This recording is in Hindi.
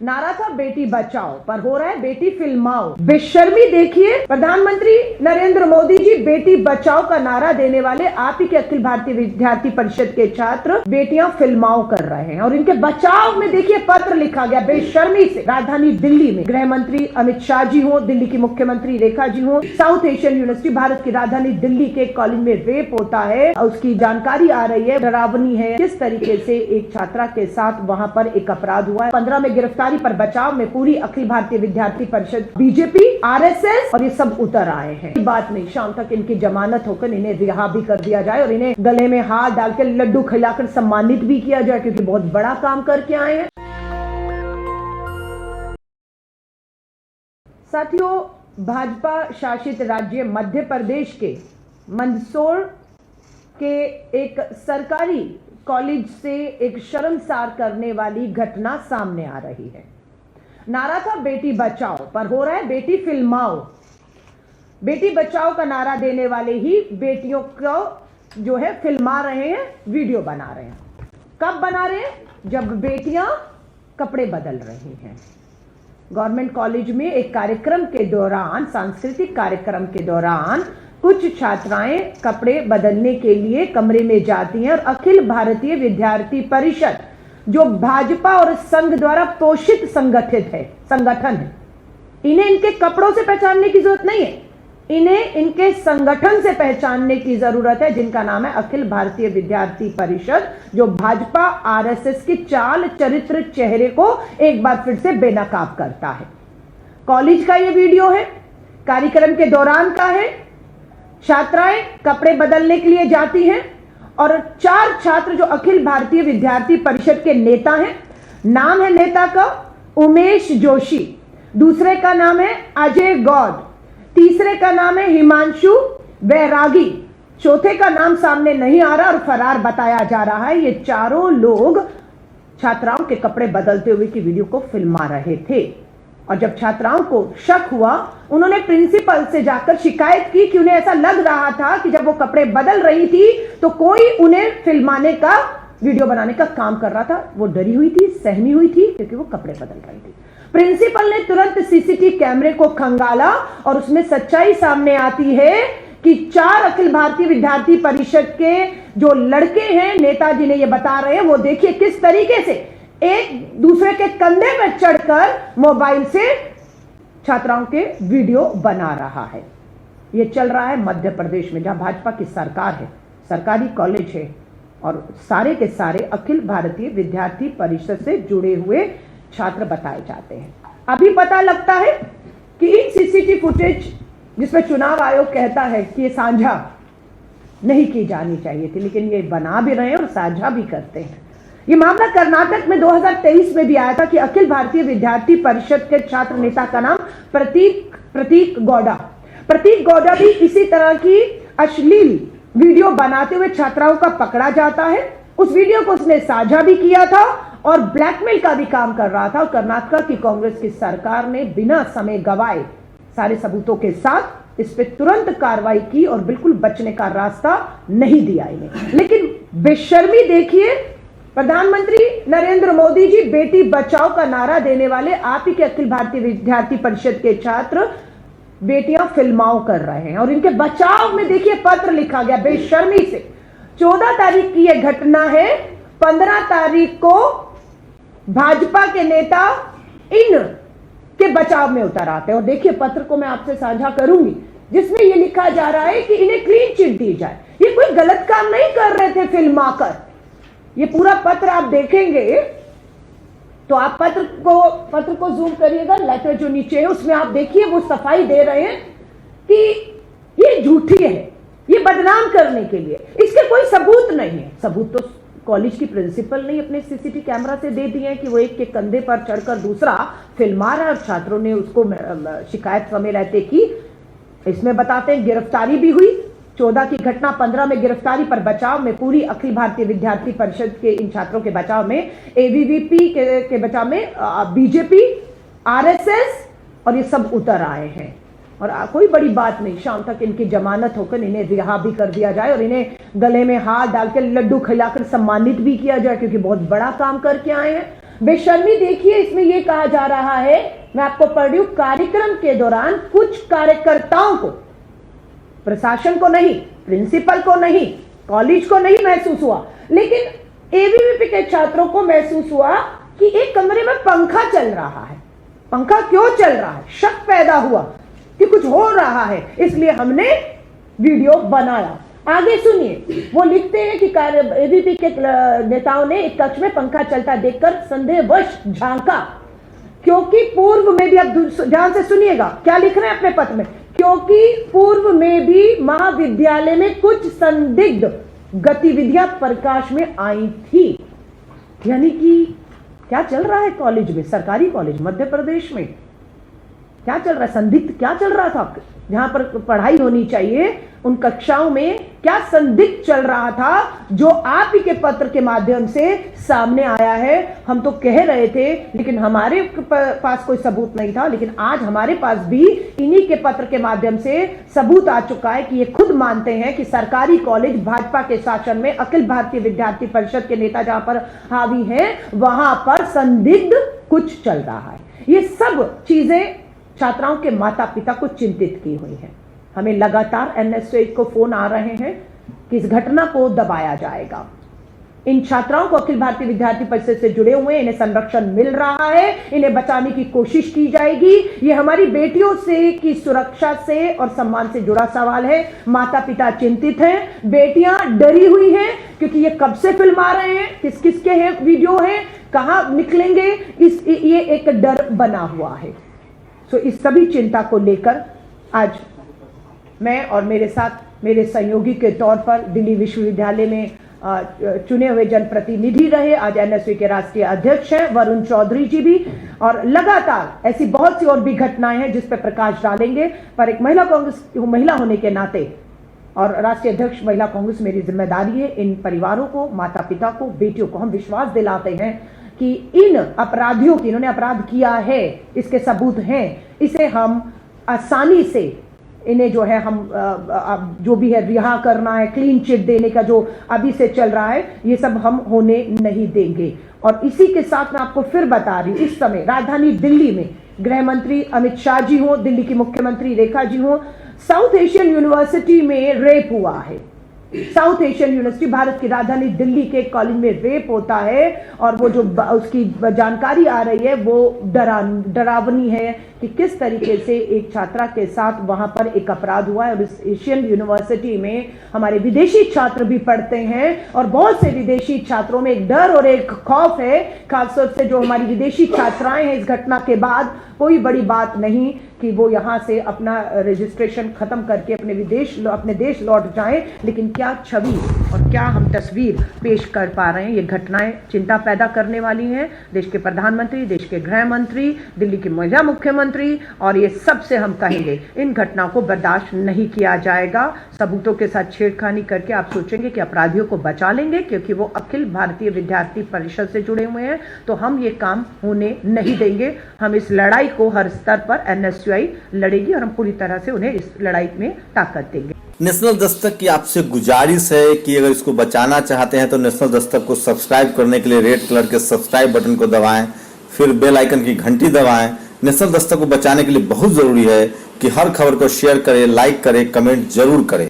नारा था बेटी बचाओ, पर हो रहा है बेटी फिल्माओ। बेशर्मी देखिए, प्रधानमंत्री नरेंद्र मोदी जी बेटी बचाओ का नारा देने वाले आप ही के अखिल भारतीय विद्यार्थी परिषद के छात्र बेटियां फिल्माओ कर रहे हैं और इनके बचाव में देखिए पत्र लिखा गया बेशर्मी से। राजधानी दिल्ली में गृह मंत्री अमित शाह जी हो, दिल्ली की मुख्यमंत्री रेखा जी हो, साउथ एशियन यूनिवर्सिटी भारत की राजधानी दिल्ली के कॉलेज में रेप होता है, उसकी जानकारी आ रही है, डरावनी है किस तरीके से एक छात्रा के साथ वहां पर एक अपराध हुआ है। 15 में गिरफ्तारी पर बचाव में पूरी अखिल भारतीय विद्यार्थी परिषद, बीजेपी, आरएसएस और ये सब उतर आए हैं। बात नहीं, शाम तक इनकी जमानत होकर इन्हें रिहा भी कर दिया जाए और इन्हें गले में हाथ डालकर लड्डू खिलाकर सम्मानित भी किया जाए, क्योंकि बहुत बड़ा काम करके आए हैं। साथियों, भाजपा शासित राज्य मध्य प्रदेश के मंदसौर के एक सरकारी कॉलेज से एक शर्मसार करने वाली घटना सामने आ रही है। नारा था बेटी बचाओ, पर हो रहा है बेटी फिल्माओ। बेटी बचाओ का नारा देने वाले ही बेटियों को जो है फिल्मा रहे हैं, वीडियो बना रहे हैं। कब बना रहे हैं? जब बेटियां कपड़े बदल रही हैं। गवर्नमेंट कॉलेज में एक कार्यक्रम के दौरान, सांस्कृतिक कार्यक्रम के दौरान कुछ छात्राएं कपड़े बदलने के लिए कमरे में जाती हैं और अखिल भारतीय विद्यार्थी परिषद, जो भाजपा और संघ द्वारा पोषित संगठन है, इन्हें इनके कपड़ों से पहचानने की जरूरत नहीं है, इन्हें इनके संगठन से पहचानने की जरूरत है, जिनका नाम है अखिल भारतीय विद्यार्थी परिषद, जो भाजपा आरएसएस की चाल चरित्र चेहरे को एक बार फिर से बेनकाब करता है। कॉलेज का यह वीडियो है, कार्यक्रम के दौरान का है। छात्राएं कपड़े बदलने के लिए जाती हैं और 4 छात्र जो अखिल भारतीय विद्यार्थी परिषद के नेता हैं, नाम है नेता का उमेश जोशी, दूसरे का नाम है अजय गौड़, तीसरे का नाम है हिमांशु बैरागी, चौथे का नाम सामने नहीं आ रहा और फरार बताया जा रहा है। ये चारों लोग छात्राओं के कपड़े बदलते हुए की वीडियो को फिल्मा रहे थे और जब छात्राओं को शक हुआ, उन्होंने प्रिंसिपल से जाकर शिकायत की कि उन्हें ऐसा लग रहा था कि जब वो कपड़े बदल रही थी तो कोई उन्हें फिल्माने का, वीडियो बनाने का काम कर रहा था। वो डरी हुई थी, सहमी हुई थी, क्योंकि वो कपड़े बदल रही थी। प्रिंसिपल ने तुरंत सीसीटीवी कैमरे को खंगाला और उसमें सच्चाई सामने आती है कि 4 अखिल भारतीय विद्यार्थी परिषद के जो लड़के हैं, नेताजी ने ये बता रहे हैं, वो देखिए किस तरीके से एक दूसरे के कंधे पर चढ़कर मोबाइल से छात्राओं के वीडियो बना रहा है। यह चल रहा है मध्य प्रदेश में, जहां भाजपा की सरकार है, सरकारी कॉलेज है और सारे के सारे अखिल भारतीय विद्यार्थी परिषद से जुड़े हुए छात्र बताए जाते हैं। अभी पता लगता है कि इन सीसीटीवी फुटेज, जिसमें चुनाव आयोग कहता है कि ये साझा नहीं की जानी चाहिए थी, लेकिन ये बना भी रहे हैं और साझा भी करते हैं। ये मामला कर्नाटक में 2023 में भी आया था कि अखिल भारतीय विद्यार्थी परिषद के छात्र नेता का नाम प्रतीक गौड़ा भी इसी तरह की अश्लील वीडियो बनाते हुए छात्राओं का पकड़ा जाता है। उस वीडियो को उसने साझा भी किया था और ब्लैकमेल का भी काम कर रहा था और कर्नाटक की कांग्रेस की सरकार ने बिना समय गवाए सारे सबूतों के साथ इस पे तुरंत कार्रवाई की और बिल्कुल बचने का रास्ता नहीं दिया इन्हें। लेकिन बेशर्मी देखिए, प्रधानमंत्री नरेंद्र मोदी जी बेटी बचाओ का नारा देने वाले आप ही के अखिल भारतीय विद्यार्थी परिषद के छात्र बेटियां फिल्माओ कर रहे हैं और इनके बचाव में देखिए पत्र लिखा गया बेशर्मी से। 14 तारीख की यह घटना है। 15 तारीख को भाजपा के नेता इन के बचाव में उतर आते हैं और देखिए पत्र को मैं आपसे साझा करूंगी, जिसमें यह लिखा जा रहा है कि इन्हें क्लीन चिट दी जाए। ये कोई गलत काम नहीं कर रहे थे फिल्माकर। ये पूरा पत्र आप देखेंगे तो आप पत्र को जूम करिएगा, लेटर जो नीचे है उसमें आप देखिए वो सफाई दे रहे हैं कि ये झूठी है, ये बदनाम करने के लिए। इसके कोई सबूत नहीं है। सबूत तो कॉलेज की प्रिंसिपल ने अपने सीसीटीवी कैमरा से दे दिए हैं कि वो एक के कंधे पर चढ़कर दूसरा फिल्मा रहा है और छात्रों ने उसको शिकायत समय रहते की। इसमें बताते हैं गिरफ्तारी भी हुई। 14 की घटना, 15 में गिरफ्तारी पर बचाव में पूरी अखिल भारतीय विद्यार्थी परिषद के इन छात्रों के बचाव में, एबीवीपी के बचाव में बीजेपी, आरएसएस और ये सब उतर आए हैं। और कोई बड़ी बात नहीं, शाम तक इनकी जमानत होकर इन्हें रिहा भी कर दिया जाए और इन्हें गले में हाथ डालकर लड्डू खिलाकर सम्मानित भी किया जाए, क्योंकि बहुत बड़ा काम करके आए हैं। बेशर्मी देखिए, इसमें यह कहा जा रहा है, मैं आपको पढ़ रही हूं, कार्यक्रम के दौरान कुछ कार्यकर्ताओं को, प्रशासन को नहीं, प्रिंसिपल को नहीं, कॉलेज को नहीं महसूस हुआ, लेकिन एबीवीपी के छात्रों को महसूस हुआ कि एक कमरे में पंखा चल रहा है। पंखा क्यों चल रहा है? शक पैदा हुआ कि कुछ हो रहा है, इसलिए हमने वीडियो बनाया। आगे सुनिए, वो लिखते हैं कि एबीवीपी के नेताओं ने एक कक्ष में पंखा चलता देखकर संदेहवश झांका, क्योंकि पूर्व में भी, अब ध्यान से सुनिएगा क्या लिख रहे हैं अपने पत्र में, क्योंकि पूर्व में भी महाविद्यालय में कुछ संदिग्ध गतिविधियां प्रकाश में आई थी। यानी कि क्या चल रहा है कॉलेज में, सरकारी कॉलेज मध्य प्रदेश में क्या चल रहा है, संदिग्ध क्या चल रहा था, जहां पर पढ़ाई होनी चाहिए उन कक्षाओं में क्या संदिग्ध चल रहा था, जो आप ही के पत्र के माध्यम से सामने आया है। हम तो कह रहे थे, लेकिन हमारे पास कोई सबूत नहीं था, लेकिन आज हमारे पास भी इन्हीं के पत्र के माध्यम से सबूत आ चुका है कि ये खुद मानते हैं कि सरकारी कॉलेज भाजपा के शासन में अखिल भारतीय विद्यार्थी परिषद के नेता जहां पर हावी हैं, वहां पर संदिग्ध कुछ चल रहा है। ये सब चीजें छात्राओं के माता पिता को चिंतित की हुई है। हमें लगातार एनएसयूआई को फोन आ रहे हैं कि इस घटना को दबाया जाएगा। इन छात्राओं को अखिल भारतीय विद्यार्थी परिषद से जुड़े हुए, इन्हें संरक्षण मिल रहा है, इन्हें बचाने की कोशिश की जाएगी। ये हमारी बेटियों से की सुरक्षा से और सम्मान से जुड़ा सवाल है। माता पिता चिंतित हैं, बेटियां डरी हुई हैं, क्योंकि ये कब से फिल्म आ रहे हैं, किस किस के हैं वीडियो हैं, कहां निकलेंगे, ये एक डर बना हुआ है। तो इस सभी चिंता को लेकर आज मैं और मेरे साथ मेरे सहयोगी के तौर पर दिल्ली विश्वविद्यालय में चुने हुए जनप्रतिनिधि रहे, आज एनएसयूआई के राष्ट्रीय अध्यक्ष हैं वरुण चौधरी जी भी, और लगातार ऐसी बहुत सी और भी घटनाएं हैं जिस पर प्रकाश डालेंगे। पर एक महिला होने के नाते और राष्ट्रीय अध्यक्ष महिला कांग्रेस मेरी जिम्मेदारी है इन परिवारों को, माता पिता को, बेटियों को हम विश्वास दिलाते हैं कि इन अपराधियों की, इन्होंने अपराध किया है, इसके सबूत हैं, इसे हम आसानी से इन्हें जो है हम जो भी है रिहा करना है, क्लीन चिट देने का जो अभी से चल रहा है, ये सब हम होने नहीं देंगे। और इसी के साथ मैं आपको फिर बता रही हूं, इस समय राजधानी दिल्ली में गृह मंत्री अमित शाह जी हों, दिल्ली की मुख्यमंत्री रेखा जी हों, साउथ एशियन यूनिवर्सिटी में रेप हुआ है। साउथ एशियन यूनिवर्सिटी, भारत की राजधानी दिल्ली के कॉलेज में रेप होता है, और वो जो उसकी जानकारी आ रही है वो डरावनी है कि किस तरीके से एक छात्रा के साथ वहां पर एक अपराध हुआ है। और इस एशियन यूनिवर्सिटी में हमारे विदेशी छात्र भी पढ़ते हैं, और बहुत से विदेशी छात्रों में एक डर और एक खौफ है, खासतौर से जो हमारी विदेशी छात्राएं हैं। इस घटना के बाद कोई बड़ी बात नहीं कि वो यहाँ से अपना रजिस्ट्रेशन खत्म करके अपने देश लौट जाएं, लेकिन क्या छवि और क्या हम तस्वीर पेश कर पा रहे हैं, ये घटनाएं चिंता पैदा करने वाली हैं। देश के प्रधानमंत्री, देश के गृह मंत्री, दिल्ली की महिला मुख्यमंत्री, और ये सबसे हम कहेंगे इन घटनाओं को बर्दाश्त नहीं किया जाएगा। सबूतों के साथ छेड़खानी करके आप सोचेंगे कि अपराधियों को बचा लेंगे क्योंकि वो अखिल भारतीय विद्यार्थी परिषद से जुड़े हुए हैं, तो हम ये काम होने नहीं देंगे। हम इस लड़ाई को हर स्तर पर एनएसयूआई लड़ेगी और हम पूरी तरह से उन्हें इस लड़ाई में ताकत देंगे। नेशनल दस्तक की आपसे गुजारिश है कि अगर इसको बचाना चाहते हैं तो नेशनल दस्तक को सब्सक्राइब करने के लिए रेड कलर के सब्सक्राइब बटन को दबाएं, फिर बेल आइकन की घंटी दबाएं। नेशनल दस्तक को बचाने के लिए बहुत जरूरी है कि हर खबर को शेयर करें, लाइक करें, कमेंट जरूर करें।